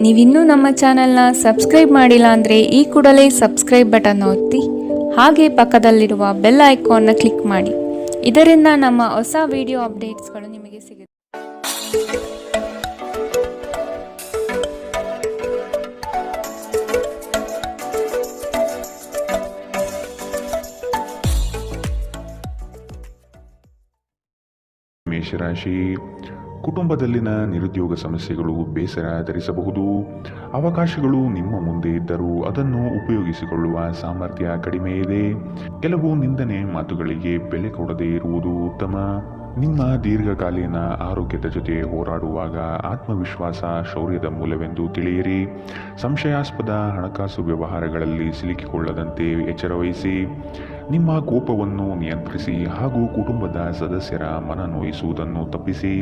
ನೀವಿನ್ನೂ ನಮ್ಮ ಚಾನೆಲ್ನ ಸಬ್ಸ್ಕ್ರೈಬ್ ಮಾಡಿಲ್ಲ ಅಂದರೆ ಈ ಕೂಡಲೇ ಸಬ್ಸ್ಕ್ರೈಬ್ ಬಟನ್ ಒತ್ತಿ ಹಾಗೆ ಪಕ್ಕದಲ್ಲಿರುವ ಬೆಲ್ ಐಕಾನ್ನ ಕ್ಲಿಕ್ ಮಾಡಿ. ಇದರಿಂದ ನಮ್ಮ ಹೊಸ ವಿಡಿಯೋ ಅಪ್ಡೇಟ್ಸ್ಗಳು ನಿಮಗೆ ಸಿಗುತ್ತೆ. ಮೇಷರಾಶಿ, ಕುಟುಂಬದಲ್ಲಿನ ನಿರುದ್ಯೋಗ ಸಮಸ್ಯೆಗಳು ಬೇಸರ ತರಿಸಬಹುದು. ಅವಕಾಶಗಳು ನಿಮ್ಮ ಮುಂದೆ ಇದ್ದರೂ ಅದನ್ನು ಉಪಯೋಗಿಸಿಕೊಳ್ಳುವ ಸಾಮರ್ಥ್ಯ ಕಡಿಮೆ ಇದೆ. ಕೆಲವು ನಿಂದನೆ ಮಾತುಗಳಿಗೆ ಬೆಲೆ ಕೊಡದೇ ಇರುವುದು ಉತ್ತಮ. ನಿಮ್ಮ ದೀರ್ಘಕಾಲೀನ ಆರೋಗ್ಯದ ಜೊತೆ ಹೋರಾಡುವಾಗ ಆತ್ಮವಿಶ್ವಾಸ ಶೌರ್ಯದ ಮೂಲವೆಂದು ತಿಳಿಯಿರಿ. ಸಂಶಯಾಸ್ಪದ ಹಣಕಾಸು ವ್ಯವಹಾರಗಳಲ್ಲಿ ಸಿಲುಕಿಕೊಳ್ಳದಂತೆ ಎಚ್ಚರವಹಿಸಿ. ನಿಮ್ಮ ಕೋಪವನ್ನು ನಿಯಂತ್ರಿಸಿ ಹಾಗೂ ಕುಟುಂಬದ ಸದಸ್ಯರ ಮನ ನೋಯಿಸುವುದನ್ನು ತಪ್ಪಿಸಿ.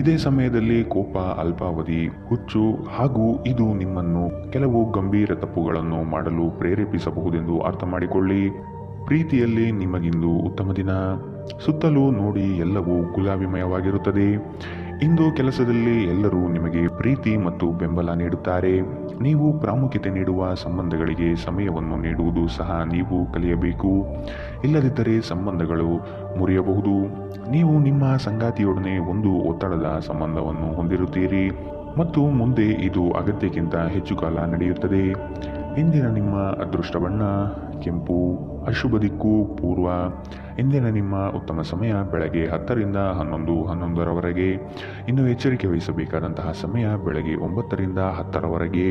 ಇದೇ ಸಮಯದಲ್ಲಿ ಕೋಪ ಅಲ್ಪಾವಧಿ ಹುಚ್ಚು ಹಾಗೂ ಇದು ನಿಮ್ಮನ್ನು ಕೆಲವು ಗಂಭೀರ ತಪ್ಪುಗಳನ್ನು ಮಾಡಲು ಪ್ರೇರೇಪಿಸಬಹುದೆಂದು ಅರ್ಥ ಮಾಡಿಕೊಳ್ಳಿ. ಪ್ರೀತಿಯಲ್ಲಿ ನಿಮಗಿಂದು ಉತ್ತಮ ದಿನ. ಸುತ್ತಲೂ ನೋಡಿ ಎಲ್ಲವೂ ಗುಲಾಬಿಮಯವಾಗಿರುತ್ತದೆ. ಇಂದು ಕೆಲಸದಲ್ಲಿ ಎಲ್ಲರೂ ನಿಮಗೆ ಪ್ರೀತಿ ಮತ್ತು ಬೆಂಬಲ ನೀಡುತ್ತಾರೆ. ನೀವು ಪ್ರಾಮುಖ್ಯತೆ ನೀಡುವ ಸಂಬಂಧಗಳಿಗೆ ಸಮಯವನ್ನು ನೀಡುವುದು ಸಹ ನೀವು ಕಲಿಯಬೇಕು. ಇಲ್ಲದಿದ್ದರೆ ಸಂಬಂಧಗಳು ಮುರಿಯಬಹುದು. ನೀವು ನಿಮ್ಮ ಸಂಗಾತಿಯೊಡನೆ ಒಂದು ಒತ್ತಡದ ಸಂಬಂಧವನ್ನು ಹೊಂದಿರುತ್ತೀರಿ ಮತ್ತು ಮುಂದೆ ಇದು ಅಗತ್ಯಕ್ಕಿಂತ ಹೆಚ್ಚು ಕಾಲ ನಡೆಯುತ್ತದೆ. ಇಂದಿನ ನಿಮ್ಮ ಅದೃಷ್ಟ ಬಣ್ಣ ಕೆಂಪು. ಅಶುಭ ದಿಕ್ಕು ಪೂರ್ವ. ಇಂದಿನ ನಿಮ್ಮ ಉತ್ತಮ ಸಮಯ ಬೆಳಗ್ಗೆ 10 ರಿಂದ 11 ಇನ್ನು ಎಚ್ಚರಿಕೆ ವಹಿಸಬೇಕಾದಂತಹ ಸಮಯ ಬೆಳಗ್ಗೆ 9 ರಿಂದ 10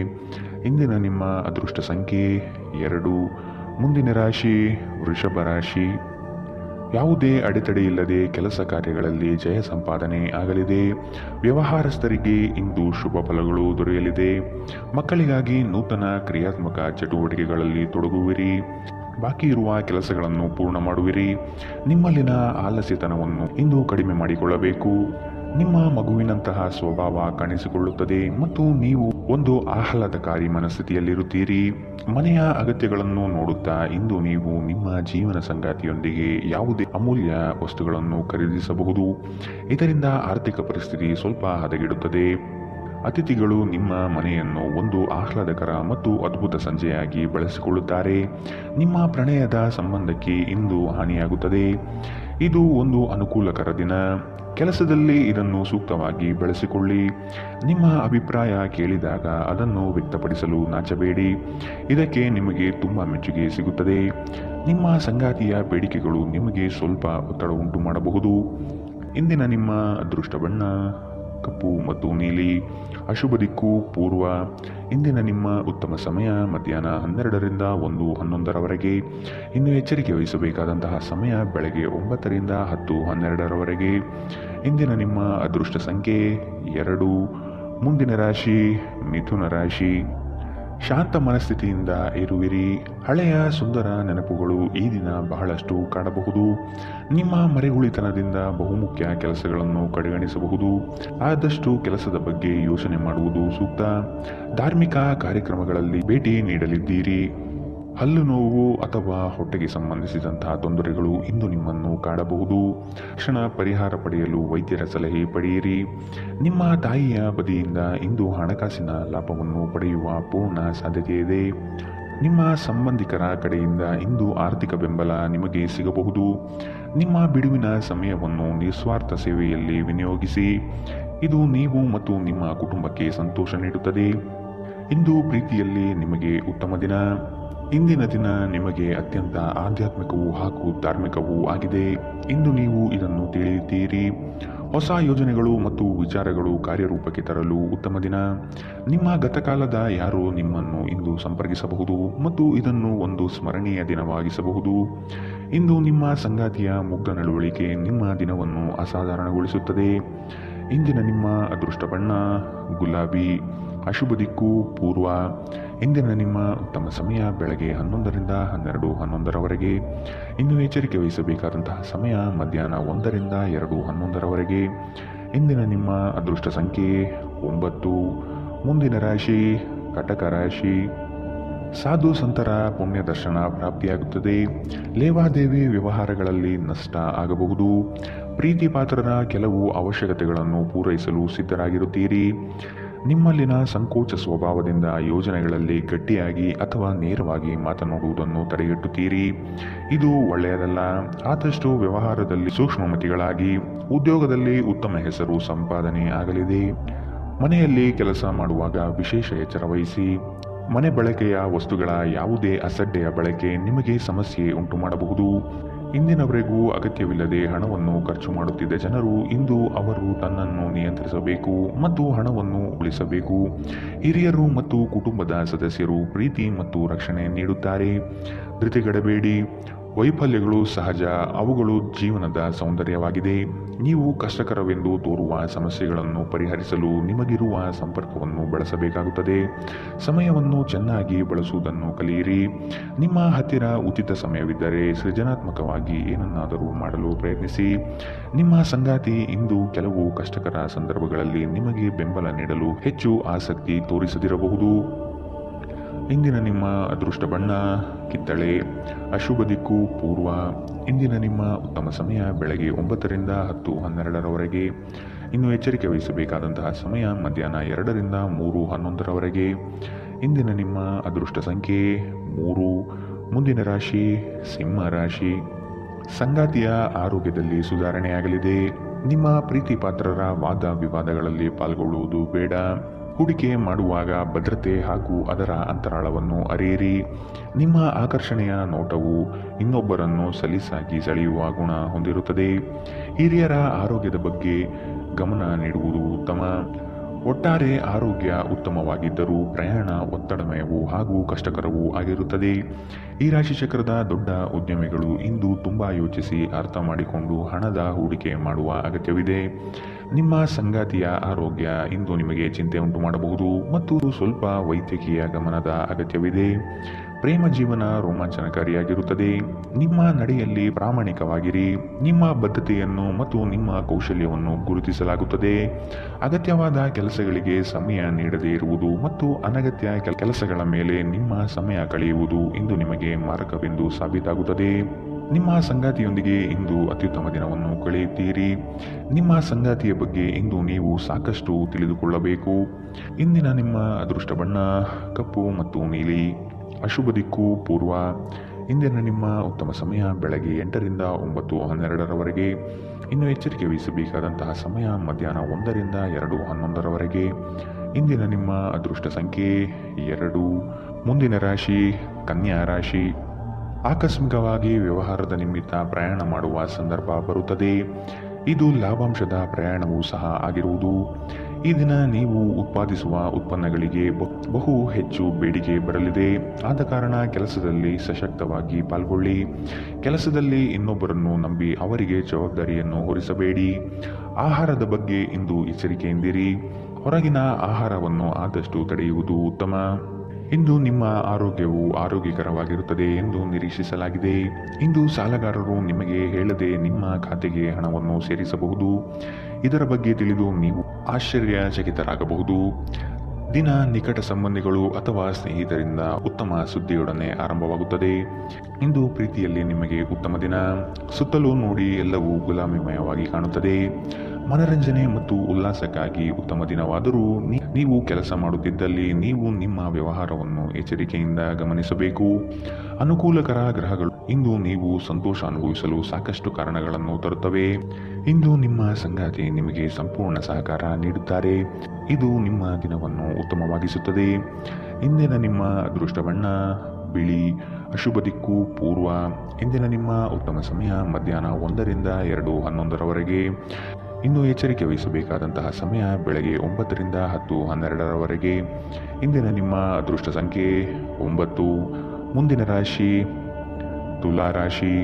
ಇಂದಿನ ನಿಮ್ಮ ಅದೃಷ್ಟ ಸಂಖ್ಯೆ 2. ಮುಂದಿನ ರಾಶಿ ವೃಷಭ ರಾಶಿ. ಯಾವುದೇ ಅಡೆತಡೆ ಇಲ್ಲದೆ ಕೆಲಸ ಕಾರ್ಯಗಳಲ್ಲಿ ಜಯ ಸಂಪಾದನೆ ಆಗಲಿದೆ. ವ್ಯವಹಾರಸ್ಥರಿಗೆ ಇಂದು ಶುಭ ಫಲಗಳು ದೊರೆಯಲಿದೆ. ಮಕ್ಕಳಿಗಾಗಿ ನೂತನ ಕ್ರಿಯಾತ್ಮಕ ಚಟುವಟಿಕೆಗಳಲ್ಲಿ ತೊಡಗುವಿರಿ. ಬಾಕಿ ಇರುವ ಕೆಲಸಗಳನ್ನು ಪೂರ್ಣ ಮಾಡುವಿರಿ. ನಿಮ್ಮಲ್ಲಿನ ಆಲಸ್ಯತನವನ್ನು ಇಂದು ಕಡಿಮೆ ಮಾಡಿಕೊಳ್ಳಬೇಕು. ನಿಮ್ಮ ಮಗುವಿನಂತಹ ಸ್ವಭಾವ ಕಾಣಿಸಿಕೊಳ್ಳುತ್ತದೆ ಮತ್ತು ನೀವು ಒಂದು ಆಹ್ಲಾದಕಾರಿ ಮನಸ್ಥಿತಿಯಲ್ಲಿರುತ್ತೀರಿ. ಮನೆಯ ಅಗತ್ಯಗಳನ್ನು ನೋಡುತ್ತಾ ಇಂದು ನೀವು ನಿಮ್ಮ ಜೀವನ ಸಂಗಾತಿಯೊಂದಿಗೆ ಯಾವುದೇ ಅಮೂಲ್ಯ ವಸ್ತುಗಳನ್ನು ಖರೀದಿಸಬಹುದು. ಇದರಿಂದ ಆರ್ಥಿಕ ಪರಿಸ್ಥಿತಿ ಸ್ವಲ್ಪ ಹದಗೆಡುತ್ತದೆ. ಅತಿಥಿಗಳು ನಿಮ್ಮ ಮನೆಯನ್ನು ಒಂದು ಆಹ್ಲಾದಕರ ಮತ್ತು ಅದ್ಭುತ ಸಂಜೆಯಾಗಿ ಬಳಸಿಕೊಳ್ಳುತ್ತಾರೆ. ನಿಮ್ಮ ಪ್ರಣಯದ ಸಂಬಂಧಕ್ಕೆ ಇಂದು ಹಾನಿಯಾಗುತ್ತದೆ. ಇದು ಒಂದು ಅನುಕೂಲಕರ ದಿನ. ಕೆಲಸದಲ್ಲಿ ಇದನ್ನು ಸೂಕ್ತವಾಗಿ ಬಳಸಿಕೊಳ್ಳಿ. ನಿಮ್ಮ ಅಭಿಪ್ರಾಯ ಕೇಳಿದಾಗ ಅದನ್ನು ವ್ಯಕ್ತಪಡಿಸಲು ನಾಚಬೇಡಿ. ಇದಕ್ಕೆ ನಿಮಗೆ ತುಂಬ ಮೆಚ್ಚುಗೆ ಸಿಗುತ್ತದೆ. ನಿಮ್ಮ ಸಂಗಾತಿಯ ಬೇಡಿಕೆಗಳು ನಿಮಗೆ ಸ್ವಲ್ಪ ಒತ್ತಡ ಉಂಟು ಮಾಡಬಹುದು. ಇಂದಿನ ನಿಮ್ಮ ಅದೃಷ್ಟ ಬಣ್ಣ ಕಪ್ಪು ಮತ್ತು ನೀಲಿ. ಅಶುಭ ದಿಕ್ಕು ಪೂರ್ವ. ಇಂದಿನ ನಿಮ್ಮ ಉತ್ತಮ ಸಮಯ ಮಧ್ಯಾಹ್ನ 12 ರಿಂದ 1:11 ಇನ್ನು ಎಚ್ಚರಿಕೆ ವಹಿಸಬೇಕಾದಂತಹ ಸಮಯ ಬೆಳಗ್ಗೆ 9 ರಿಂದ 10:12 ಇಂದಿನ ನಿಮ್ಮ ಅದೃಷ್ಟ ಸಂಖ್ಯೆ 2. ಮುಂದಿನ ರಾಶಿ ಮಿಥುನ ರಾಶಿ. ಶಾಂತ ಮನಸ್ಥಿತಿಯಿಂದ ಇರುವಿರಿ. ಹಳೆಯ ಸುಂದರ ನೆನಪುಗಳು ಈ ದಿನ ಬಹಳಷ್ಟು ಕಾಡಬಹುದು. ನಿಮ್ಮ ಮರೆಗುಳಿತನದಿಂದ ಬಹುಮುಖ್ಯ ಕೆಲಸಗಳನ್ನು ಕಡೆಗಣಿಸಬಹುದು. ಆದಷ್ಟು ಕೆಲಸದ ಬಗ್ಗೆ ಯೋಚನೆ ಮಾಡುವುದು ಸೂಕ್ತ. ಧಾರ್ಮಿಕ ಕಾರ್ಯಕ್ರಮಗಳಲ್ಲಿ ಭೇಟಿ ನೀಡಲಿದ್ದೀರಿ. ಹಲ್ಲು ನೋವು ಅಥವಾ ಹೊಟ್ಟೆಗೆ ಸಂಬಂಧಿಸಿದಂತಹ ತೊಂದರೆಗಳು ಇಂದು ನಿಮ್ಮನ್ನು ಕಾಡಬಹುದು. ತಕ್ಷಣ ಪರಿಹಾರ ಪಡೆಯಲು ವೈದ್ಯರ ಸಲಹೆ ಪಡೆಯಿರಿ. ನಿಮ್ಮ ತಾಯಿಯ ಬದಿಯಿಂದ ಇಂದು ಹಣಕಾಸಿನ ಲಾಭವನ್ನು ಪಡೆಯುವ ಪೂರ್ಣ ಸಾಧ್ಯತೆ ಇದೆ. ನಿಮ್ಮ ಸಂಬಂಧಿಕರ ಕಡೆಯಿಂದ ಇಂದು ಆರ್ಥಿಕ ಬೆಂಬಲ ನಿಮಗೆ ಸಿಗಬಹುದು. ನಿಮ್ಮ ಬಿಡುವಿನ ಸಮಯವನ್ನು ನಿಸ್ವಾರ್ಥ ಸೇವೆಯಲ್ಲಿ ವಿನಿಯೋಗಿಸಿ. ಇದು ನೀವು ಮತ್ತು ನಿಮ್ಮ ಕುಟುಂಬಕ್ಕೆ ಸಂತೋಷ ನೀಡುತ್ತದೆ. ಇಂದು ಪ್ರೀತಿಯಲ್ಲಿ ನಿಮಗೆ ಉತ್ತಮ ದಿನ. ಇಂದಿನ ದಿನ ನಿಮಗೆ ಅತ್ಯಂತ ಆಧ್ಯಾತ್ಮಿಕವೂ ಹಾಗೂ ಧಾರ್ಮಿಕವೂ ಆಗಿದೆ. ಇಂದು ನೀವು ಇದನ್ನು ತಿಳಿಯುತ್ತೀರಿ. ಹೊಸ ಯೋಜನೆಗಳು ಮತ್ತು ವಿಚಾರಗಳು ಕಾರ್ಯರೂಪಕ್ಕೆ ತರಲು ಉತ್ತಮ ದಿನ. ನಿಮ್ಮ ಗತಕಾಲದ ಯಾರೋ ನಿಮ್ಮನ್ನು ಇಂದು ಸಂಪರ್ಕಿಸಬಹುದು ಮತ್ತು ಇದನ್ನು ಒಂದು ಸ್ಮರಣೀಯ ದಿನವಾಗಿಸಬಹುದು. ಇಂದು ನಿಮ್ಮ ಸಂಗಾತಿಯ ಮುಗ್ಧ ನಡವಳಿಕೆ ನಿಮ್ಮ ದಿನವನ್ನು ಅಸಾಧಾರಣಗೊಳಿಸುತ್ತದೆ. ಇಂದಿನ ನಿಮ್ಮ ಅದೃಷ್ಟ ಬಣ್ಣ ಗುಲಾಬಿ. ಅಶುಭ ದಿಕ್ಕು ಪೂರ್ವ. ಇಂದಿನ ನಿಮ್ಮ ಉತ್ತಮ ಸಮಯ ಬೆಳಗ್ಗೆ 11 ರಿಂದ 12:11 ಇನ್ನು ಎಚ್ಚರಿಕೆ ವಹಿಸಬೇಕಾದಂತಹ ಸಮಯ ಮಧ್ಯಾಹ್ನ 1 ರಿಂದ 2:11 ಇಂದಿನ ನಿಮ್ಮ ಅದೃಷ್ಟ ಸಂಖ್ಯೆ 9. ಮುಂದಿನ ರಾಶಿ ಕಟಕ ರಾಶಿ. ಸಾಧು ಸಂತರ ಪುಣ್ಯ ದರ್ಶನ ಪ್ರಾಪ್ತಿಯಾಗುತ್ತದೆ. ಲೇವಾದೇವಿ ವ್ಯವಹಾರಗಳಲ್ಲಿ ನಷ್ಟ ಆಗಬಹುದು. ಪ್ರೀತಿ ಪಾತ್ರರ ಕೆಲವು ಅವಶ್ಯಕತೆಗಳನ್ನು ಪೂರೈಸಲು ಸಿದ್ಧರಾಗಿರುತ್ತೀರಿ. ನಿಮ್ಮಲ್ಲಿನ ಸಂಕೋಚ ಸ್ವಭಾವದಿಂದ ಯೋಜನೆಗಳಲ್ಲಿ ಗಟ್ಟಿಯಾಗಿ ಅಥವಾ ನೇರವಾಗಿ ಮಾತನಾಡುವುದನ್ನು ತಡೆಗಟ್ಟುತ್ತೀರಿ. ಇದು ಒಳ್ಳೆಯದಲ್ಲ. ಆದಷ್ಟು ವ್ಯವಹಾರದಲ್ಲಿ ಸೂಕ್ಷ್ಮಮತಿಗಳಾಗಿ. ಉದ್ಯೋಗದಲ್ಲಿ ಉತ್ತಮ ಹೆಸರು ಸಂಪಾದನೆ ಆಗಲಿದೆ. ಮನೆಯಲ್ಲಿ ಕೆಲಸ ಮಾಡುವಾಗ ವಿಶೇಷ ಎಚ್ಚರ ವಹಿಸಿ. ಮನೆ ಬಳಕೆಯ ವಸ್ತುಗಳ ಯಾವುದೇ ಅಸಡ್ಡೆಯ ಬಳಕೆ ನಿಮಗೆ ಸಮಸ್ಯೆ ಉಂಟು ಮಾಡಬಹುದು. ಇಂದಿನವರೆಗೂ ಅಗತ್ಯವಿಲ್ಲದೆ ಹಣವನ್ನು ಖರ್ಚು ಮಾಡುತ್ತಿದ್ದ ಜನರು ಇಂದು ಅವರು ತನ್ನನ್ನು ನಿಯಂತ್ರಿಸಬೇಕು ಮತ್ತು ಹಣವನ್ನು ಉಳಿಸಬೇಕು. ಹಿರಿಯರು ಮತ್ತು ಕುಟುಂಬದ ಸದಸ್ಯರು ಪ್ರೀತಿ ಮತ್ತು ರಕ್ಷಣೆ ನೀಡುತ್ತಾರೆ. ಧೃತಿಗೆಡಬೇಡಿ. ವೈಫಲ್ಯಗಳು ಸಹಜ, ಅವುಗಳು ಜೀವನದ ಸೌಂದರ್ಯವಾಗಿದೆ. ನೀವು ಕಷ್ಟಕರವೆಂದು ತೋರುವ ಸಮಸ್ಯೆಗಳನ್ನು ಪರಿಹರಿಸಲು ನಿಮಗಿರುವ ಸಂಪರ್ಕವನ್ನು ಬಳಸಬೇಕಾಗುತ್ತದೆ. ಸಮಯವನ್ನು ಚೆನ್ನಾಗಿ ಬಳಸುವುದನ್ನು ಕಲಿಯಿರಿ. ನಿಮ್ಮ ಹತ್ತಿರ ಉಚಿತ ಸಮಯವಿದ್ದರೆ ಸೃಜನಾತ್ಮಕವಾಗಿ ಏನನ್ನಾದರೂ ಮಾಡಲು ಪ್ರಯತ್ನಿಸಿ. ನಿಮ್ಮ ಸಂಗಾತಿ ಇಂದು ಕೆಲವು ಕಷ್ಟಕರ ಸಂದರ್ಭಗಳಲ್ಲಿ ನಿಮಗೆ ಬೆಂಬಲ ನೀಡಲು ಹೆಚ್ಚು ಆಸಕ್ತಿ ತೋರಿಸದಿರಬಹುದು. ಇಂದಿನ ನಿಮ್ಮ ಅದೃಷ್ಟ ಬಣ್ಣ ಕಿತ್ತಳೆ. ಅಶುಭ ದಿಕ್ಕು ಪೂರ್ವ. ಇಂದಿನ ನಿಮ್ಮ ಉತ್ತಮ ಸಮಯ ಬೆಳಗ್ಗೆ 9 ರಿಂದ 10:12ರವರೆಗೆ. ಇನ್ನು ಎಚ್ಚರಿಕೆ ವಹಿಸಬೇಕಾದಂತಹ ಸಮಯ ಮಧ್ಯಾಹ್ನ 2 ರಿಂದ 3:11ರವರೆಗೆ. ಇಂದಿನ ನಿಮ್ಮ ಅದೃಷ್ಟ ಸಂಖ್ಯೆ 3. ಮುಂದಿನ ರಾಶಿ ಸಿಂಹ ರಾಶಿ. ಸಂಗಾತಿಯ ಆರೋಗ್ಯದಲ್ಲಿ ಸುಧಾರಣೆಯಾಗಲಿದೆ. ನಿಮ್ಮ ಪ್ರೀತಿ ಪಾತ್ರರ ವಾದ ವಿವಾದಗಳಲ್ಲಿ ಪಾಲ್ಗೊಳ್ಳುವುದು ಬೇಡ. ಹೂಡಿಕೆ ಮಾಡುವಾಗ ಭದ್ರತೆ ಹಾಗೂ ಅದರ ಅಂತರಾಳವನ್ನು ಅರಿಯಿರಿ. ನಿಮ್ಮ ಆಕರ್ಷಣೆಯ ನೋಟವು ಇನ್ನೊಬ್ಬರನ್ನು ಸಲೀಸಾಗಿ ಸೆಳೆಯುವ ಗುಣ ಹೊಂದಿರುತ್ತದೆ. ಹಿರಿಯರ ಆರೋಗ್ಯದ ಬಗ್ಗೆ ಗಮನ ನೀಡುವುದು ಉತ್ತಮ. ಒಟ್ಟಾರೆ ಆರೋಗ್ಯ ಉತ್ತಮವಾಗಿದ್ದರೂ ಪ್ರಯಾಣ ಒತ್ತಡಮಯವೂ ಹಾಗೂ ಕಷ್ಟಕರವೂ ಆಗಿರುತ್ತದೆ. ಈ ರಾಶಿ ಚಕ್ರದ ದೊಡ್ಡ ಉದ್ಯಮಿಗಳು ಇಂದು ತುಂಬ ಯೋಚಿಸಿ ಅರ್ಥ ಮಾಡಿಕೊಂಡು ಹಣದ ಹೂಡಿಕೆ ಮಾಡುವ ಅಗತ್ಯವಿದೆ. ನಿಮ್ಮ ಸಂಗಾತಿಯ ಆರೋಗ್ಯ ಇಂದು ನಿಮಗೆ ಚಿಂತೆ ಉಂಟು ಮಾಡಬಹುದು ಮತ್ತು ಸ್ವಲ್ಪ ವೈದ್ಯಕೀಯ ಗಮನದ ಅಗತ್ಯವಿದೆ. ಪ್ರೇಮ ಜೀವನ ರೋಮಾಂಚನಕಾರಿಯಾಗಿರುತ್ತದೆ. ನಿಮ್ಮ ನಡೆಯಲ್ಲಿ ಪ್ರಾಮಾಣಿಕವಾಗಿರಿ. ನಿಮ್ಮ ಬದ್ಧತೆಯನ್ನು ಮತ್ತು ನಿಮ್ಮ ಕೌಶಲ್ಯವನ್ನು ಗುರುತಿಸಲಾಗುತ್ತದೆ. ಅಗತ್ಯವಾದ ಕೆಲಸಗಳಿಗೆ ಸಮಯ ನೀಡದೇ ಇರುವುದು ಮತ್ತು ಅನಗತ್ಯ ಕೆಲಸಗಳ ಮೇಲೆ ನಿಮ್ಮ ಸಮಯ ಕಳೆಯುವುದು ಇಂದು ನಿಮಗೆ ಮಾರಕವೆಂದು ಸಾಬೀತಾಗುತ್ತದೆ. ನಿಮ್ಮ ಸಂಗಾತಿಯೊಂದಿಗೆ ಇಂದು ಅತ್ಯುತ್ತಮ ದಿನವನ್ನು ಕಳೆಯುತ್ತೀರಿ. ನಿಮ್ಮ ಸಂಗಾತಿಯ ಬಗ್ಗೆ ಇಂದು ನೀವು ಸಾಕಷ್ಟು ತಿಳಿದುಕೊಳ್ಳಬೇಕು. ಇಂದಿನ ನಿಮ್ಮ ಅದೃಷ್ಟ ಬಣ್ಣ ಕಪ್ಪು ಮತ್ತು ನೀಲಿ. ಅಶುಭ ದಿಕ್ಕು ಪೂರ್ವ. ಇಂದಿನ ನಿಮ್ಮ ಉತ್ತಮ ಸಮಯ ಬೆಳಗ್ಗೆ 8 ರಿಂದ 9:12ರವರೆಗೆ. ಇನ್ನು ಎಚ್ಚರಿಕೆ ವಹಿಸಬೇಕಾದಂತಹ ಸಮಯ ಮಧ್ಯಾಹ್ನ 1 ರಿಂದ 2:11ರವರೆಗೆ. ಇಂದಿನ ನಿಮ್ಮ ಅದೃಷ್ಟ ಸಂಖ್ಯೆ 2. ಮುಂದಿನ ರಾಶಿ ಕನ್ಯಾ ರಾಶಿ. ಆಕಸ್ಮಿಕವಾಗಿ ವ್ಯವಹಾರದ ನಿಮಿತ್ತ ಪ್ರಯಾಣ ಮಾಡುವ ಸಂದರ್ಭ ಬರುತ್ತದೆ. ಇದು ಲಾಭಾಂಶದ ಪ್ರಯಾಣವೂ ಸಹ ಆಗಿರುವುದು. ಈ ದಿನ ನೀವು ಉತ್ಪಾದಿಸುವ ಉತ್ಪನ್ನಗಳಿಗೆ ಬಹು ಹೆಚ್ಚು ಬೇಡಿಕೆ ಬರಲಿದೆ. ಆದ ಕಾರಣ ಕೆಲಸದಲ್ಲಿ ಸಶಕ್ತವಾಗಿ ಪಾಲ್ಗೊಳ್ಳಿ. ಕೆಲಸದಲ್ಲಿ ಇನ್ನೊಬ್ಬರನ್ನು ನಂಬಿ ಅವರಿಗೆ ಜವಾಬ್ದಾರಿಯನ್ನು ಹೊರಿಸಬೇಡಿ. ಆಹಾರದ ಬಗ್ಗೆ ಇಂದು ಎಚ್ಚರಿಕೆಯಿಂದಿರಿ. ಹೊರಗಿನ ಆಹಾರವನ್ನು ಆದಷ್ಟು ತಡೆಯುವುದು ಉತ್ತಮ. ಇಂದು ನಿಮ್ಮ ಆರೋಗ್ಯವು ಆರೋಗ್ಯಕರವಾಗಿರುತ್ತದೆ ಎಂದು ನಿರೀಕ್ಷಿಸಲಾಗಿದೆ. ಇಂದು ಸಾಲಗಾರರು ನಿಮಗೆ ಹೇಳದೆ ನಿಮ್ಮ ಖಾತೆಗೆ ಹಣವನ್ನು ಸೇರಿಸಬಹುದು. ಇದರ ಬಗ್ಗೆ ತಿಳಿದು ನೀವು ಆಶ್ಚರ್ಯಚಕಿತರಾಗಬಹುದು. ದಿನ ನಿಕಟ ಸಂಬಂಧಿಗಳು ಅಥವಾ ಸ್ನೇಹಿತರಿಂದ ಉತ್ತಮ ಸುದ್ದಿಯೊಡನೆ ಆರಂಭವಾಗುತ್ತದೆ. ಇಂದು ಪ್ರೀತಿಯಲ್ಲಿ ನಿಮಗೆ ಉತ್ತಮ ದಿನ. ಸುತ್ತಲೂ ನೋಡಿ ಎಲ್ಲವೂ ಗುಲಾಮಿಮಯವಾಗಿ ಕಾಣುತ್ತದೆ. ಮನರಂಜನೆ ಮತ್ತು ಉಲ್ಲಾಸಕ್ಕಾಗಿ ಉತ್ತಮ ದಿನವಾದರೂ ನೀವು ಕೆಲಸ ಮಾಡುತ್ತಿದ್ದಲ್ಲಿ ನೀವು ನಿಮ್ಮ ವ್ಯವಹಾರವನ್ನು ಎಚ್ಚರಿಕೆಯಿಂದ ಗಮನಿಸಬೇಕು. ಅನುಕೂಲಕರ ಗ್ರಹಗಳು ಇಂದು ನೀವು ಸಂತೋಷ ಅನುಭವಿಸಲು ಸಾಕಷ್ಟು ಕಾರಣಗಳನ್ನು ತರುತ್ತವೆ. ಇಂದು ನಿಮ್ಮ ಸಂಗಾತಿ ನಿಮಗೆ ಸಂಪೂರ್ಣ ಸಹಕಾರ ನೀಡುತ್ತಾರೆ. ಇದು ನಿಮ್ಮ ದಿನವನ್ನು ಉತ್ತಮವಾಗಿಸುತ್ತದೆ. ಇಂದಿನ ನಿಮ್ಮ ಅದೃಷ್ಟ ಬಣ್ಣ ಬಿಳಿ. ಅಶುಭ ದಿಕ್ಕು ಪೂರ್ವ. ಇಂದಿನ ನಿಮ್ಮ ಉತ್ತಮ ಸಮಯ ಮಧ್ಯಾಹ್ನ 1 ರಿಂದ 2:11ರವರೆಗೆ. ಇನ್ನು ಎಚ್ಚರಿಕೆ ವಹಿಸಬೇಕಾದಂತಹ ಸಮಯ ಬೆಳಗ್ಗೆ 9 ರಿಂದ 10:12ರವರೆಗೆ. ಇಂದಿನ ನಿಮ್ಮ ಅದೃಷ್ಟ ಸಂಖ್ಯೆ 9. ಮುಂದಿನ ರಾಶಿ ತುಲಾ ರಾಶಿ.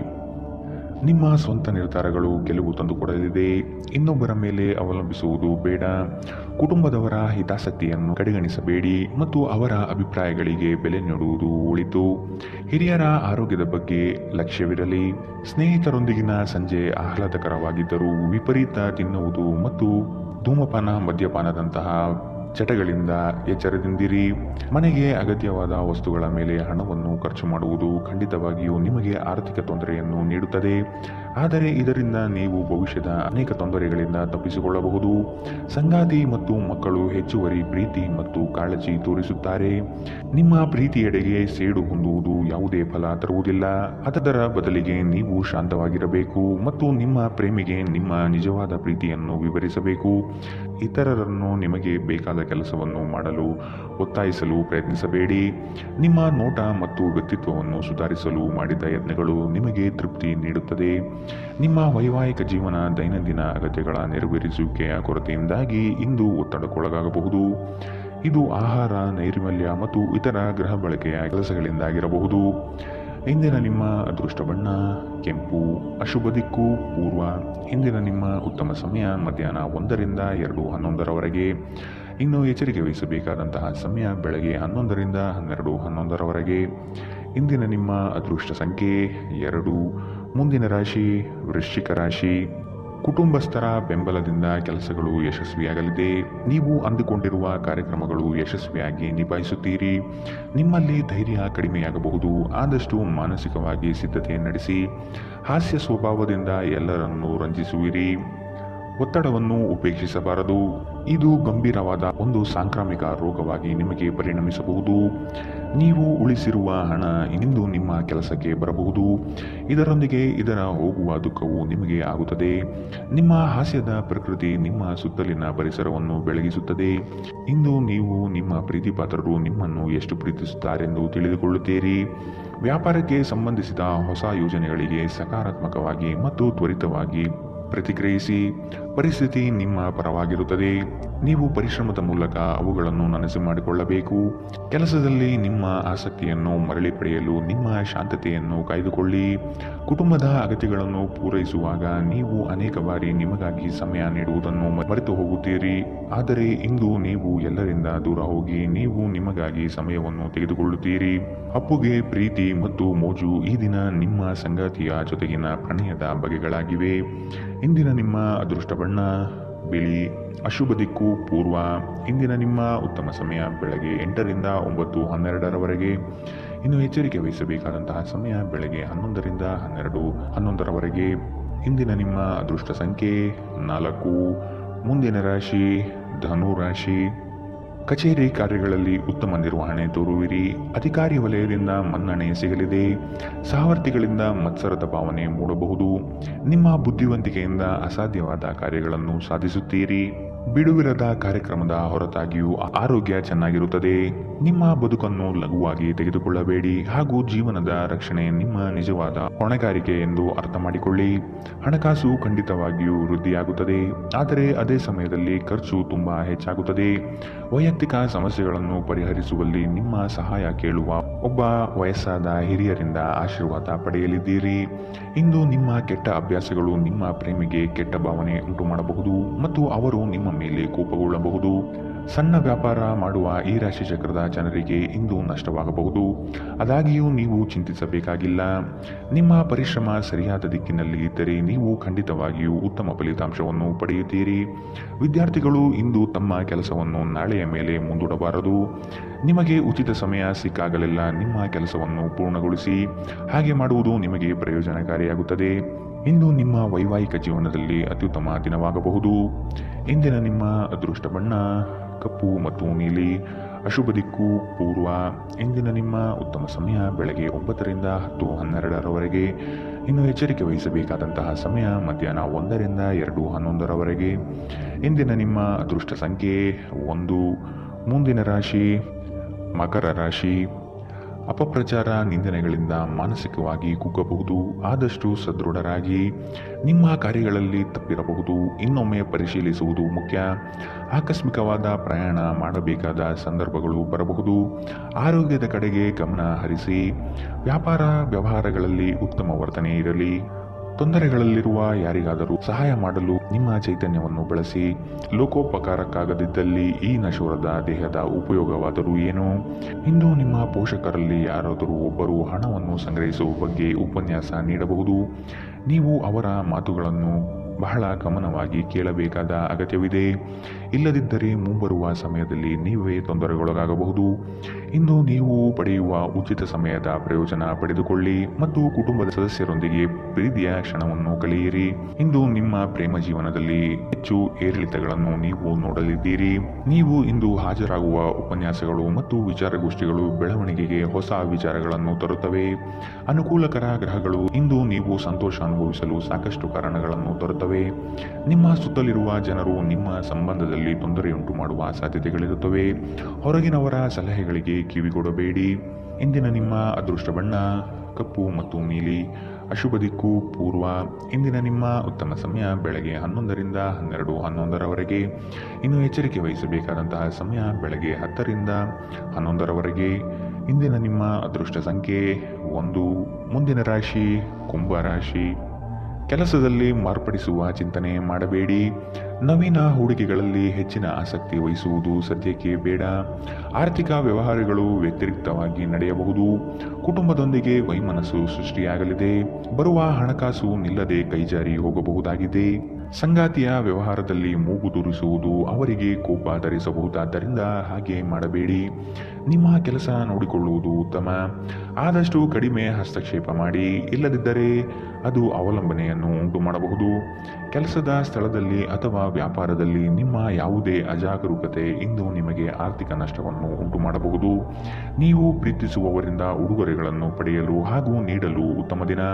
ನಿಮ್ಮ ಸ್ವಂತ ನಿರ್ಧಾರಗಳು ಗೆಲುವು ತಂದುಕೊಡಲಿದೆ. ಇನ್ನೊಬ್ಬರ ಮೇಲೆ ಅವಲಂಬಿಸುವುದು ಬೇಡ. ಕುಟುಂಬದವರ ಹಿತಾಸಕ್ತಿಯನ್ನು ಕಡೆಗಣಿಸಬೇಡಿ ಮತ್ತು ಅವರ ಅಭಿಪ್ರಾಯಗಳಿಗೆ ಬೆಲೆ ನೀಡುವುದು ಒಳಿತು. ಹಿರಿಯರ ಆರೋಗ್ಯದ ಬಗ್ಗೆ ಲಕ್ಷ್ಯವಿರಲಿ. ಸ್ನೇಹಿತರೊಂದಿಗಿನ ಸಂಜೆ ಆಹ್ಲಾದಕರವಾಗಿದ್ದರೂ ವಿಪರೀತ ತಿನ್ನುವುದು ಮತ್ತು ಧೂಮಪಾನ ಮದ್ಯಪಾನದಂತಹ ಚಟಗಳಿಂದ ಎಚ್ಚರದಿಂದಿರಿ. ಮನೆಗೆ ಅಗತ್ಯವಾದ ವಸ್ತುಗಳ ಮೇಲೆ ಹಣವನ್ನು ಖರ್ಚು ಮಾಡುವುದು ಖಂಡಿತವಾಗಿಯೂ ನಿಮಗೆ ಆರ್ಥಿಕ ತೊಂದರೆಯನ್ನು ನೀಡುತ್ತದೆ. ಆದರೆ ಇದರಿಂದ ನೀವು ಭವಿಷ್ಯದ ಅನೇಕ ತೊಂದರೆಗಳಿಂದ ತಪ್ಪಿಸಿಕೊಳ್ಳಬಹುದು. ಸಂಗಾತಿ ಮತ್ತು ಮಕ್ಕಳು ಹೆಚ್ಚುವರಿ ಪ್ರೀತಿ ಮತ್ತು ಕಾಳಜಿ ತೋರಿಸುತ್ತಾರೆ. ನಿಮ್ಮ ಪ್ರೀತಿಯೆಡೆಗೆ ಸೇಡು ಹೊಂದುವುದು ಯಾವುದೇ ಫಲ ತರುವುದಿಲ್ಲ. ಅದರ ಬದಲಿಗೆ ನೀವು ಶಾಂತವಾಗಿರಬೇಕು ಮತ್ತು ನಿಮ್ಮ ಪ್ರೇಮಿಗೆ ನಿಮ್ಮ ನಿಜವಾದ ಪ್ರೀತಿಯನ್ನು ವಿವರಿಸಬೇಕು. ಇತರರನ್ನು ನಿಮಗೆ ಬೇಕಾದ ಕೆಲಸವನ್ನು ಮಾಡಲು ಒತ್ತಾಯಿಸಲು ಪ್ರಯತ್ನಿಸಬೇಡಿ. ನಿಮ್ಮ ನೋಟ ಮತ್ತು ವ್ಯಕ್ತಿತ್ವವನ್ನು ಸುಧಾರಿಸಲು ಮಾಡಿದ ಯತ್ನಗಳು ನಿಮಗೆ ತೃಪ್ತಿ ನೀಡುತ್ತದೆ. ನಿಮ್ಮ ವೈವಾಹಿಕ ಜೀವನ ದೈನಂದಿನ ಅಗತ್ಯಗಳ ನೆರವೇರಿಸುವಿಕೆಯ ಕೊರತೆಯಿಂದಾಗಿ ಇಂದು ಒತ್ತಡಕ್ಕೊಳಗಾಗಬಹುದು. ಇದು ಆಹಾರ, ನೈರ್ಮಲ್ಯ ಮತ್ತು ಇತರ ಗೃಹ ಬಳಕೆಯ ಕೆಲಸಗಳಿಂದಾಗಿರಬಹುದು. ಇಂದಿನ ನಿಮ್ಮ ಅದೃಷ್ಟ ಬಣ್ಣ ಕೆಂಪು. ಅಶುಭ ದಿಕ್ಕು ಪೂರ್ವ. ಇಂದಿನ ನಿಮ್ಮ ಉತ್ತಮ ಸಮಯ ಮಧ್ಯಾಹ್ನ 1ರಿಂದ 2:11ರವರೆಗೆ. ಇನ್ನು ಎಚ್ಚರಿಕೆ ವಹಿಸಬೇಕಾದಂತಹ ಸಮಯ ಬೆಳಗ್ಗೆ 11ರಿಂದ 12:11ರವರೆಗೆ. ಇಂದಿನ ನಿಮ್ಮ ಅದೃಷ್ಟ ಸಂಖ್ಯೆ 2. ಮುಂದಿನ ರಾಶಿ ವೃಶ್ಚಿಕ ರಾಶಿ. ಕುಟುಂಬಸ್ಥರ ಬೆಂಬಲದಿಂದ ಕೆಲಸಗಳು ಯಶಸ್ವಿಯಾಗಲಿದೆ. ನೀವು ಅಂದುಕೊಂಡಿರುವ ಕಾರ್ಯಕ್ರಮಗಳು ಯಶಸ್ವಿಯಾಗಿ ನಿಭಾಯಿಸುತ್ತೀರಿ. ನಿಮ್ಮಲ್ಲಿ ಧೈರ್ಯ ಕಡಿಮೆಯಾಗಬಹುದು. ಆದಷ್ಟು ಮಾನಸಿಕವಾಗಿ ಸಿದ್ಧತೆ ನಡೆಸಿ. ಹಾಸ್ಯ ಸ್ವಭಾವದಿಂದ ಎಲ್ಲರನ್ನೂ ರಂಜಿಸುವಿರಿ. ಒತ್ತಡವನ್ನು ಉಪೇಕ್ಷಿಸಬಾರದು. ಇದು ಗಂಭೀರವಾದ ಒಂದು ಸಾಂಕ್ರಾಮಿಕ ರೋಗವಾಗಿ ನಿಮಗೆ ಪರಿಣಮಿಸಬಹುದು. ನೀವು ಉಳಿಸಿರುವ ಹಣ ಇಂದು ನಿಮ್ಮ ಕೆಲಸಕ್ಕೆ ಬರಬಹುದು. ಇದರೊಂದಿಗೆ ಇದರ ಹೋಗುವ ದುಃಖವು ನಿಮಗೆ ಆಗುತ್ತದೆ. ನಿಮ್ಮ ಹಾಸ್ಯದ ಪ್ರಕೃತಿ ನಿಮ್ಮ ಸುತ್ತಲಿನ ಪರಿಸರವನ್ನು ಬೆಳಗಿಸುತ್ತದೆ. ಇಂದು ನೀವು ನಿಮ್ಮ ಪ್ರೀತಿಪಾತ್ರರು ನಿಮ್ಮನ್ನು ಎಷ್ಟು ಪ್ರೀತಿಸುತ್ತಾರೆಂದು ತಿಳಿದುಕೊಳ್ಳುತ್ತೀರಿ. ವ್ಯಾಪಾರಕ್ಕೆ ಸಂಬಂಧಿಸಿದ ಹೊಸ ಯೋಜನೆಗಳಿಗೆ ಸಕಾರಾತ್ಮಕವಾಗಿ ಮತ್ತು ತ್ವರಿತವಾಗಿ ಪ್ರತಿಕ್ರಿಯಿಸಿ. ಪರಿಸ್ಥಿತಿ ನಿಮ್ಮ ಪರವಾಗಿರುತ್ತದೆ. ನೀವು ಪರಿಶ್ರಮದ ಮೂಲಕ ಅವುಗಳನ್ನು ನನಸು ಮಾಡಿಕೊಳ್ಳಬೇಕು. ಕೆಲಸದಲ್ಲಿ ನಿಮ್ಮ ಆಸಕ್ತಿಯನ್ನು ಮರಳಿ ಪಡೆಯಲು ನಿಮ್ಮ ಶಾಂತತೆಯನ್ನು ಕಾಯ್ದುಕೊಳ್ಳಿ. ಕುಟುಂಬದ ಅಗತ್ಯಗಳನ್ನು ಪೂರೈಸುವಾಗ ನೀವು ಅನೇಕ ಬಾರಿ ನಿಮಗಾಗಿ ಸಮಯ ನೀಡುವುದನ್ನು ಮರೆತು ಹೋಗುತ್ತೀರಿ. ಆದರೆ ಇಂದು ನೀವು ಎಲ್ಲರಿಂದ ದೂರ ಹೋಗಿ ನೀವು ನಿಮಗಾಗಿ ಸಮಯವನ್ನು ತೆಗೆದುಕೊಳ್ಳುತ್ತೀರಿ. ಅಪ್ಪುಗೆ ಪ್ರೀತಿ ಮತ್ತು ಮೋಜು ಈ ದಿನ ನಿಮ್ಮ ಸಂಗಾತಿಯ ಜೊತೆಗಿನ ಪ್ರಣಯದ ಬಗೆಗಳಾಗಿವೆ. ಇಂದಿನ ನಿಮ್ಮ ಅದೃಷ್ಟ ಬಣ್ಣ ಬಿಳಿ. ಅಶುಭ ದಿಕ್ಕು ಪೂರ್ವ. ಇಂದಿನ ನಿಮ್ಮ ಉತ್ತಮ ಸಮಯ ಬೆಳಗ್ಗೆ 8ರಿಂದ 9:12ರವರೆಗೆ. ಇನ್ನು ಎಚ್ಚರಿಕೆ ವಹಿಸಬೇಕಾದಂತಹ ಸಮಯ ಬೆಳಗ್ಗೆ 11ರಿಂದ 12:11ರವರೆಗೆ. ಇಂದಿನ ನಿಮ್ಮ ಅದೃಷ್ಟ ಸಂಖ್ಯೆ 4. ಮುಂದಿನ ರಾಶಿ ಧನು ರಾಶಿ. ಕಚೇರಿ ಕಾರ್ಯಗಳಲ್ಲಿ ಉತ್ತಮ ನಿರ್ವಹಣೆ ತೋರುವಿರಿ. ಅಧಿಕಾರಿ ವಲಯದಿಂದ ಮನ್ನಣೆ ಸಿಗಲಿದೆ. ಸಹವರ್ತಿಗಳಿಂದ ಮತ್ಸರದ ಭಾವನೆ ಮೂಡಬಹುದು. ನಿಮ್ಮ ಬುದ್ಧಿವಂತಿಕೆಯಿಂದ ಅಸಾಧ್ಯವಾದ ಕಾರ್ಯಗಳನ್ನು ಸಾಧಿಸುತ್ತೀರಿ. ಬಿಡುವಿರದ ಕಾರ್ಯಕ್ರಮದ ಹೊರತಾಗಿಯೂ ಆರೋಗ್ಯ ಚೆನ್ನಾಗಿರುತ್ತದೆ. ನಿಮ್ಮ ಬದುಕನ್ನು ಲಘುವಾಗಿ ತೆಗೆದುಕೊಳ್ಳಬೇಡಿ ಹಾಗೂ ಜೀವನದ ರಕ್ಷಣೆ ನಿಮ್ಮ ನಿಜವಾದ ಹೊಣೆಗಾರಿಕೆ ಎಂದು ಅರ್ಥ ಮಾಡಿಕೊಳ್ಳಿ. ಹಣಕಾಸು ಖಂಡಿತವಾಗಿಯೂ ವೃದ್ಧಿಯಾಗುತ್ತದೆ, ಆದರೆ ಅದೇ ಸಮಯದಲ್ಲಿ ಖರ್ಚು ತುಂಬಾ ಹೆಚ್ಚಾಗುತ್ತದೆ. ವೈಯಕ್ತಿಕ ಸಮಸ್ಯೆಗಳನ್ನು ಪರಿಹರಿಸುವಲ್ಲಿ ನಿಮ್ಮ ಸಹಾಯ ಕೇಳುವ ಒಬ್ಬ ವಯಸ್ಸಾದ ಹಿರಿಯರಿಂದ ಆಶೀರ್ವಾದ ಪಡೆಯಲಿದ್ದೀರಿ. ಇಂದು ನಿಮ್ಮ ಕೆಟ್ಟ ಅಭ್ಯಾಸಗಳು ನಿಮ್ಮ ಪ್ರೇಮಿಗೆ ಕೆಟ್ಟ ಭಾವನೆ ಉಂಟು ಮಾಡಬಹುದು ಮತ್ತು ಅವರು ನಿಮ್ಮ ಮೇಲೆ ಕೋಪಗೊಳ್ಳಬಹುದು. ಸಣ್ಣ ವ್ಯಾಪಾರ ಮಾಡುವ ಈ ರಾಶಿ ಚಕ್ರದ ಜನರಿಗೆ ಇಂದು ನಷ್ಟವಾಗಬಹುದು. ಆದಾಗ್ಯೂ ನೀವು ಚಿಂತಿಸಬೇಕಾಗಿಲ್ಲ. ನಿಮ್ಮ ಪರಿಶ್ರಮ ಸರಿಯಾದ ದಿಕ್ಕಿನಲ್ಲಿ ಇದ್ದರೆ ನೀವು ಖಂಡಿತವಾಗಿಯೂ ಉತ್ತಮ ಫಲಿತಾಂಶವನ್ನು ಪಡೆಯುತ್ತೀರಿ. ವಿದ್ಯಾರ್ಥಿಗಳು ಇಂದು ತಮ್ಮ ಕೆಲಸವನ್ನು ನಾಳೆಯ ಮೇಲೆ ಮುಂದೂಡಬಾರದು. ನಿಮಗೆ ಉಚಿತ ಸಮಯ ಸಿಕ್ಕಾಗಲೆಲ್ಲ ನಿಮ್ಮ ಕೆಲಸವನ್ನು ಪೂರ್ಣಗೊಳಿಸಿ. ಹಾಗೆ ಮಾಡುವುದು ನಿಮಗೆ ಪ್ರಯೋಜನಕಾರಿಯಾಗುತ್ತದೆ. ಇಂದು ನಿಮ್ಮ ವೈವಾಹಿಕ ಜೀವನದಲ್ಲಿ ಅತ್ಯುತ್ತಮ ದಿನವಾಗಬಹುದು. ಇಂದಿನ ನಿಮ್ಮ ಅದೃಷ್ಟ ಬಣ್ಣ ಕಪ್ಪು ಮತ್ತು ನೀಲಿ. ಅಶುಭ ದಿಕ್ಕು ಪೂರ್ವ. ಇಂದಿನ ನಿಮ್ಮ ಉತ್ತಮ ಸಮಯ ಬೆಳಗ್ಗೆ 9ರಿಂದ 10:12ರವರೆಗೆ. ಇನ್ನು ಎಚ್ಚರಿಕೆ ವಹಿಸಬೇಕಾದಂತಹ ಸಮಯ ಮಧ್ಯಾಹ್ನ 1ರಿಂದ 2:11ರವರೆಗೆ. ಇಂದಿನ ನಿಮ್ಮ ಅದೃಷ್ಟ ಸಂಖ್ಯೆ 1. ಮುಂದಿನ ರಾಶಿ ಮಕರ ರಾಶಿ. ಅಪಪ್ರಚಾರ ನಿಂದನೆಗಳಿಂದ ಮಾನಸಿಕವಾಗಿ ಕುಗ್ಗಬಹುದು. ಆದಷ್ಟು ಸದೃಢರಾಗಿ. ನಿಮ್ಮ ಕಾರ್ಯಗಳಲ್ಲಿ ತಪ್ಪಿರಬಹುದು, ಇನ್ನೊಮ್ಮೆ ಪರಿಶೀಲಿಸುವುದು ಮುಖ್ಯ. ಆಕಸ್ಮಿಕವಾದ ಪ್ರಯಾಣ ಮಾಡಬೇಕಾದ ಸಂದರ್ಭಗಳು ಬರಬಹುದು. ಆರೋಗ್ಯದ ಕಡೆಗೆ ಗಮನ ಹರಿಸಿ. ವ್ಯಾಪಾರ ವ್ಯವಹಾರಗಳಲ್ಲಿ ಉತ್ತಮ ವರ್ತನೆ ಇರಲಿ. ತೊಂದರೆಗಳಲ್ಲಿರುವ ಯಾರಿಗಾದರೂ ಸಹಾಯ ಮಾಡಲು ನಿಮ್ಮ ಚೈತನ್ಯವನ್ನು ಬಳಸಿ. ಲೋಕೋಪಕಾರಕ್ಕಾಗದಿದ್ದಲ್ಲಿ ಈ ನಶ್ವರದ ದೇಹದ ಉಪಯೋಗವಾದರೂ ಏನು? ಇಂದು ನಿಮ್ಮ ಪೋಷಕರಲ್ಲಿ ಯಾರಾದರೂ ಒಬ್ಬರು ಹಣವನ್ನು ಸಂಗ್ರಹಿಸುವ ಬಗ್ಗೆ ಉಪನ್ಯಾಸ ನೀಡಬಹುದು. ನೀವು ಅವರ ಮಾತುಗಳನ್ನು ಬಹಳ ಗಮನವಾಗಿ ಕೇಳಬೇಕಾದ ಅಗತ್ಯವಿದೆ. ಇಲ್ಲದಿದ್ದರೆ ಮುಂಬರುವ ಸಮಯದಲ್ಲಿ ನೀವೇ ತೊಂದರೆಗೊಳಗಾಗಬಹುದು. ಇಂದು ನೀವು ಪಡೆಯುವ ಉಚಿತ ಸಮಯದ ಪ್ರಯೋಜನ ಪಡೆದುಕೊಳ್ಳಿ ಮತ್ತು ಕುಟುಂಬದ ಸದಸ್ಯರೊಂದಿಗೆ ಪ್ರೀತಿಯ ಕ್ಷಣವನ್ನು ಕಳೆಯಿರಿ. ಇಂದು ನಿಮ್ಮ ಪ್ರೇಮ ಜೀವನದಲ್ಲಿ ಹೆಚ್ಚು ಏರಿಳಿತಗಳನ್ನು ನೀವು ನೋಡಲಿದ್ದೀರಿ. ನೀವು ಇಂದು ಹಾಜರಾಗುವ ಉಪನ್ಯಾಸಗಳು ಮತ್ತು ವಿಚಾರಗೋಷ್ಠಿಗಳು ಬೆಳವಣಿಗೆಗೆ ಹೊಸ ವಿಚಾರಗಳನ್ನು ತರುತ್ತವೆ. ಅನುಕೂಲಕರ ಗ್ರಹಗಳು ಇಂದು ನೀವು ಸಂತೋಷ ಅನುಭವಿಸಲು ಸಾಕಷ್ಟು ಕಾರಣಗಳನ್ನು ತರುತ್ತವೆ. ನಿಮ್ಮ ಸುತ್ತಲಿರುವ ಜನರು ನಿಮ್ಮ ಸಂಬಂಧದಲ್ಲಿ ತೊಂದರೆಯುಂಟು ಮಾಡುವ ಸಾಧ್ಯತೆಗಳಿರುತ್ತವೆ. ಹೊರಗಿನವರ ಸಲಹೆಗಳಿಗೆ ಕಿವಿಗೊಡಬೇಡಿ. ಇಂದಿನ ನಿಮ್ಮ ಅದೃಷ್ಟ ಬಣ್ಣ ಕಪ್ಪು ಮತ್ತು ನೀಲಿ. ಅಶುಭ ದಿಕ್ಕು ಪೂರ್ವ. ಇಂದಿನ ನಿಮ್ಮ ಉತ್ತಮ ಸಮಯ ಬೆಳಗ್ಗೆ 11ರಿಂದ 12:11ರವರೆಗೆ. ಇನ್ನು ಎಚ್ಚರಿಕೆ ವಹಿಸಬೇಕಾದಂತಹ ಸಮಯ ಬೆಳಗ್ಗೆ 10ರಿಂದ 11ರವರೆಗೆ. ಇಂದಿನ ನಿಮ್ಮ ಅದೃಷ್ಟ ಸಂಖ್ಯೆ 1. ಮುಂದಿನ ರಾಶಿ ಕುಂಭ ರಾಶಿ. ಕೆಲಸದಲ್ಲಿ ಮಾರ್ಪಡಿಸುವ ಚಿಂತನೆ ಮಾಡಬೇಡಿ. ನವೀನ ಹೂಡಿಕೆಗಳಲ್ಲಿ ಹೆಚ್ಚಿನ ಆಸಕ್ತಿ ವಹಿಸುವುದು ಸದ್ಯಕ್ಕೆ ಬೇಡ. ಆರ್ಥಿಕ ವ್ಯವಹಾರಗಳು ವ್ಯತಿರಿಕ್ತವಾಗಿ ನಡೆಯಬಹುದು. ಕುಟುಂಬದೊಂದಿಗೆ ವೈಮನಸ್ಸು ಸೃಷ್ಟಿಯಾಗಲಿದೆ. ಬರುವ ಹಣಕಾಸು ನಿಲ್ಲದೆ ಕೈಜಾರಿ ಹೋಗಬಹುದಾಗಿದೆ. ಸಂಗಾತಿಯ ವ್ಯವಹಾರದಲ್ಲಿ ಮೂಗು ತೂರಿಸುವುದು ಅವರಿಗೆ ಕೋಪ ತರಿಸಬಹುದಾದ್ದರಿಂದ ಹಾಗೆ ಮಾಡಬೇಡಿ. ನಿಮ್ಮ ಕೆಲಸ ನೋಡಿಕೊಳ್ಳುವುದು ಉತ್ತಮ. ಆದಷ್ಟು ಕಡಿಮೆ ಹಸ್ತಕ್ಷೇಪ ಮಾಡಿ. ಇಲ್ಲದಿದ್ದರೆ ಅದು ಅವಲಂಬನೆಯನ್ನು ಉಂಟು ಮಾಡಬಹುದು. ಕೆಲಸದ ಸ್ಥಳದಲ್ಲಿ ಅಥವಾ ವ್ಯಾಪಾರದಲ್ಲಿ ನಿಮ್ಮ ಯಾವುದೇ ಅಜಾಗರೂಕತೆ ಇಂದು ನಿಮಗೆ ಆರ್ಥಿಕ ನಷ್ಟವನ್ನು ಉಂಟು ಮಾಡಬಹುದು. ನೀವು ಪ್ರೀತಿಸುವವರಿಂದ ಉಡುಗೊರೆಗಳನ್ನು ಪಡೆಯಲು ಹಾಗೂ ನೀಡಲು ಉತ್ತಮ ದಿನ.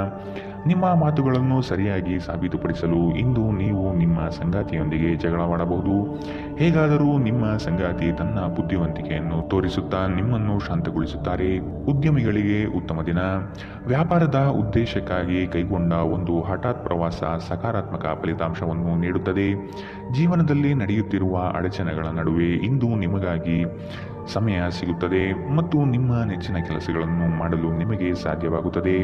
ನಿಮ್ಮ ಮಾತುಗಳನ್ನು ಸರಿಯಾಗಿ ಸಾಬೀತುಪಡಿಸಲು ಇಂದು ನೀವು ನಿಮ್ಮ ಸಂಗಾತಿಯೊಂದಿಗೆ ಜಗಳವಾಡಬಹುದು. ಹೇಗಾದರೂ ನಿಮ್ಮ ಸಂಗಾತಿ ತನ್ನ ಬುದ್ಧಿವಂತಿಕೆಯನ್ನು ತೋರಿಸುತ್ತಾ ನಿಮ್ಮನ್ನು ಶಾಂತಗೊಳಿಸುತ್ತಾರೆ. ಉದ್ಯಮಿಗಳಿಗೆ ಉತ್ತಮ ದಿನ. ವ್ಯಾಪಾರದ ಉದ್ದೇಶಕ್ಕಾಗಿ ಕೈಗೊಂಡ ಒಂದು ಹಠಾತ್ ಪ್ರವಾಸ ಸಕಾರಾತ್ಮಕ ಫಲಿತಾಂಶವನ್ನು ನೀಡುತ್ತದೆ. ಜೀವನದಲ್ಲಿ ನಡೆಯುತ್ತಿರುವ ಅಡಚಣೆಗಳ ನಡುವೆ ಇಂದು ನಿಮಗಾಗಿ ಸಮಯ ಸಿಗುತ್ತದೆ ಮತ್ತು ನಿಮ್ಮ ನೆಚ್ಚಿನ ಕೆಲಸಗಳನ್ನು ಮಾಡಲು ನಿಮಗೆ ಸಾಧ್ಯವಾಗುತ್ತದೆ.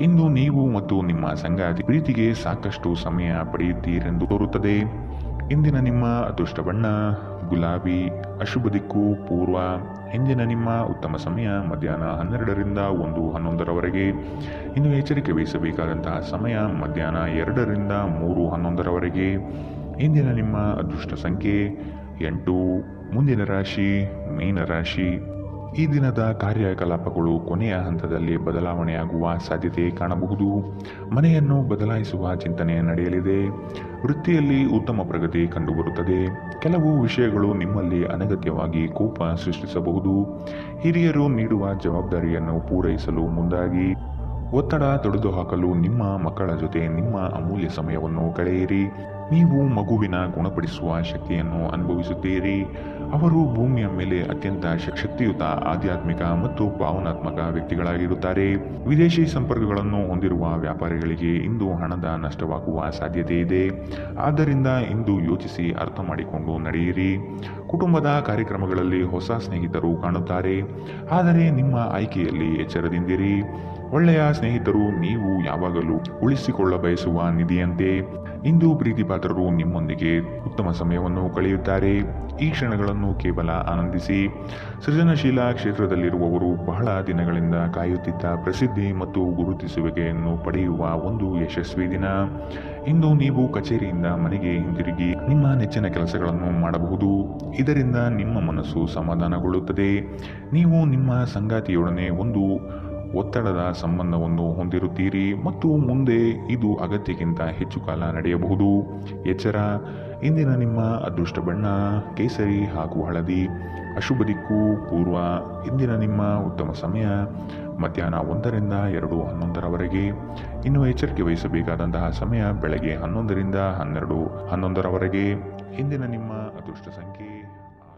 ಇಂದು ನೀವು ಮತ್ತು ನಿಮ್ಮ ಸಂಗಾತಿ ಪ್ರೀತಿಗೆ ಸಾಕಷ್ಟು ಸಮಯ ಪಡೆಯುತ್ತೀರೆಂದು ತೋರುತ್ತದೆ. ಇಂದಿನ ನಿಮ್ಮ ಅದೃಷ್ಟ ಬಣ್ಣ ಗುಲಾಬಿ. ಅಶುಭ ದಿಕ್ಕು ಪೂರ್ವ. ಇಂದಿನ ನಿಮ್ಮ ಉತ್ತಮ ಸಮಯ ಮಧ್ಯಾಹ್ನ 12ರಿಂದ 1:11ರವರೆಗೆ. ಇನ್ನು ಎಚ್ಚರಿಕೆ ವಹಿಸಬೇಕಾದಂತಹ ಸಮಯ ಮಧ್ಯಾಹ್ನ 2ರಿಂದ 3:11ರವರೆಗೆ. ಇಂದಿನ ನಿಮ್ಮ ಅದೃಷ್ಟ ಸಂಖ್ಯೆ 8. ಮುಂದಿನ ರಾಶಿ ಮೀನರಾಶಿ. ಈ ದಿನದ ಕಾರ್ಯಕಲಾಪಗಳು ಕೊನೆಯ ಹಂತದಲ್ಲಿ ಬದಲಾವಣೆಯಾಗುವ ಸಾಧ್ಯತೆ ಕಾಣಬಹುದು. ಮನೆಯನ್ನು ಬದಲಾಯಿಸುವ ಚಿಂತನೆ ನಡೆಯಲಿದೆ. ವೃತ್ತಿಯಲ್ಲಿ ಉತ್ತಮ ಪ್ರಗತಿ ಕಂಡುಬರುತ್ತದೆ. ಕೆಲವು ವಿಷಯಗಳು ನಿಮ್ಮಲ್ಲಿ ಅನಗತ್ಯವಾಗಿ ಕೋಪ ಸೃಷ್ಟಿಸಬಹುದು. ಹಿರಿಯರು ನೀಡುವ ಜವಾಬ್ದಾರಿಯನ್ನು ಪೂರೈಸಲು ಮುಂದಾಗಿ. ಒತ್ತಡ ತೊಡೆದುಹಾಕಲು ನಿಮ್ಮ ಮಕ್ಕಳ ಜೊತೆ ನಿಮ್ಮ ಅಮೂಲ್ಯ ಸಮಯವನ್ನು ಕಳೆಯಿರಿ. ನೀವು ಮಗುವಿನ ಗುಣಪಡಿಸುವ ಶಕ್ತಿಯನ್ನು ಅನುಭವಿಸುತ್ತೀರಿ. ಅವರು ಭೂಮಿಯ ಮೇಲೆ ಅತ್ಯಂತ ಶಕ್ತಿಯುತ ಆಧ್ಯಾತ್ಮಿಕ ಮತ್ತು ಭಾವನಾತ್ಮಕ ವ್ಯಕ್ತಿಗಳಾಗಿರುತ್ತಾರೆ. ವಿದೇಶಿ ಸಂಪರ್ಕಗಳನ್ನು ಹೊಂದಿರುವ ವ್ಯಾಪಾರಿಗಳಿಗೆ ಇಂದು ಹಣದ ನಷ್ಟವಾಗುವ ಸಾಧ್ಯತೆ ಇದೆ. ಆದ್ದರಿಂದ ಇಂದು ಯೋಚಿಸಿ ಅರ್ಥ ಮಾಡಿಕೊಂಡು ನಡೆಯಿರಿ. ಕುಟುಂಬದ ಕಾರ್ಯಕ್ರಮಗಳಲ್ಲಿ ಹೊಸ ಸ್ನೇಹಿತರು ಕಾಣುತ್ತಾರೆ. ಆದರೆ ನಿಮ್ಮ ಆಯ್ಕೆಯಲ್ಲಿ ಎಚ್ಚರದಿಂದಿರಿ. ಒಳ್ಳೆಯ ಸ್ನೇಹಿತರು ನೀವು ಯಾವಾಗಲೂ ಉಳಿಸಿಕೊಳ್ಳ ಬಯಸುವ ನಿಧಿಯಂತೆ. ಇಂದು ಪ್ರೀತಿಪಾತ್ರರು ನಿಮ್ಮೊಂದಿಗೆ ಉತ್ತಮ ಸಮಯವನ್ನು ಕಳೆಯುತ್ತಾರೆ. ಈ ಕ್ಷಣಗಳನ್ನು ಕೇವಲ ಆನಂದಿಸಿ. ಸೃಜನಶೀಲ ಕ್ಷೇತ್ರದಲ್ಲಿರುವವರು ಬಹಳ ದಿನಗಳಿಂದ ಕಾಯುತ್ತಿದ್ದ ಪ್ರಸಿದ್ಧಿ ಮತ್ತು ಗುರುತಿಸುವಿಕೆಯನ್ನು ಪಡೆಯುವ ಒಂದು ಯಶಸ್ವಿ ದಿನ. ಇಂದು ನೀವು ಕಚೇರಿಯಿಂದ ಮನೆಗೆ ಹಿಂದಿರುಗಿ ನಿಮ್ಮ ನೆಚ್ಚಿನ ಕೆಲಸಗಳನ್ನು ಮಾಡಬಹುದು. ಇದರಿಂದ ನಿಮ್ಮ ಮನಸ್ಸು ಸಮಾಧಾನಗೊಳ್ಳುತ್ತದೆ. ನೀವು ನಿಮ್ಮ ಸಂಗಾತಿಯೊಡನೆ ಒಂದು ಒತ್ತಡದ ಸಂಬಂಧವನ್ನು ಹೊಂದಿರುತ್ತೀರಿ ಮತ್ತು ಮುಂದೆ ಇದು ಅಗತ್ಯಕ್ಕಿಂತ ಹೆಚ್ಚು ಕಾಲ ನಡೆಯಬಹುದು. ಎಚ್ಚರ. ಇಂದಿನ ನಿಮ್ಮ ಅದೃಷ್ಟ ಬಣ್ಣ ಕೇಸರಿ ಹಾಗೂ ಹಳದಿ. ಅಶುಭ ದಿಕ್ಕು ಪೂರ್ವ. ಇಂದಿನ ನಿಮ್ಮ ಉತ್ತಮ ಸಮಯ ಮಧ್ಯಾಹ್ನ 1ರಿಂದ 2:11ರವರೆಗೆ. ಇನ್ನು ಎಚ್ಚರಿಕೆ ವಹಿಸಬೇಕಾದಂತಹ ಸಮಯ ಬೆಳಗ್ಗೆ 11ರಿಂದ 12:11ರವರೆಗೆ. ಇಂದಿನ ನಿಮ್ಮ ಅದೃಷ್ಟ ಸಂಖ್ಯೆ